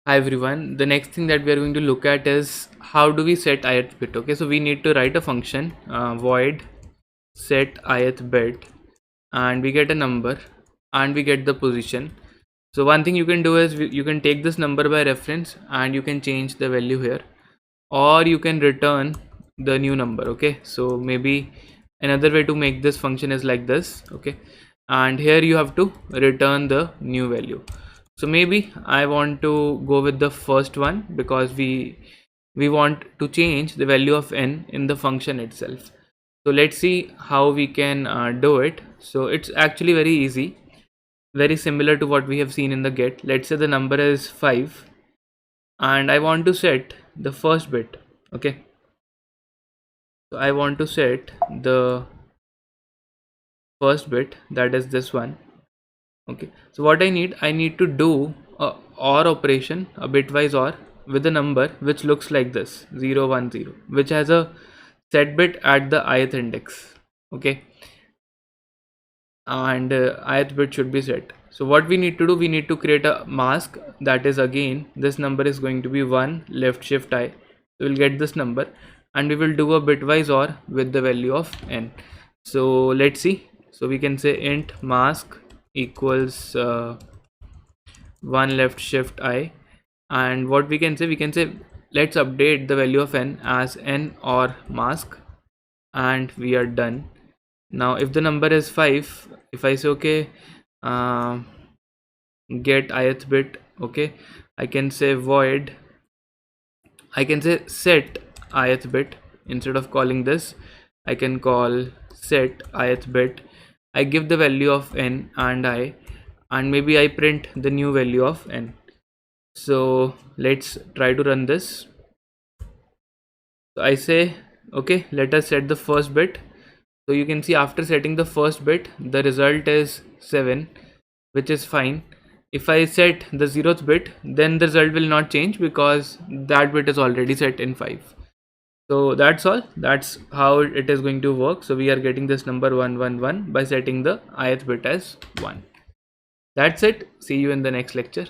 Hi everyone. The next thing that we are going to look at is how do we set ith bit. Okay, so we need to write a function void set ith bit, and we get a number and we get the position. So one thing you can do is you can take this number by reference and you can change the value here, or you can return the new number. Okay, so maybe another way to make this function is like this. Okay, and here you have to return the new value. So maybe I want to go with the first one because we want to change the value of n in the function itself. So let's see how we can do it. So it's actually very easy, very similar to what we have seen in the get. Let's say the number is 5 and I want to set the first bit. Okay, so I want to set the first bit, that is this one. Okay, so what I need to do a OR operation, a bitwise OR with a number which looks like this 0 1 0, which has a set bit at the ith index. Okay, and ith bit should be set. So what we need to do, we need to create a mask, that is again this number is going to be 1 left shift I. So we'll get this number and we will do a bitwise OR with the value of n. So let's see. So we can say int mask equals 1 left shift I, and what we can say let's update the value of n as n or mask, and we are done. Now if the number is 5, if I say okay, get ith bit, okay, I can say void, I can say set ith bit. Instead of calling this, I can call set ith bit. I give the value of n and I, and maybe I print the new value of n. So let's try to run this. So I say okay, let us set the first bit. So you can see after setting the first bit, the result is 7, which is fine. If I set the 0th bit, then the result will not change because that bit is already set in 5. So that's all. That's how it is going to work. So we are getting this number 111 by setting the ith bit as 1. That's it. See you in the next lecture.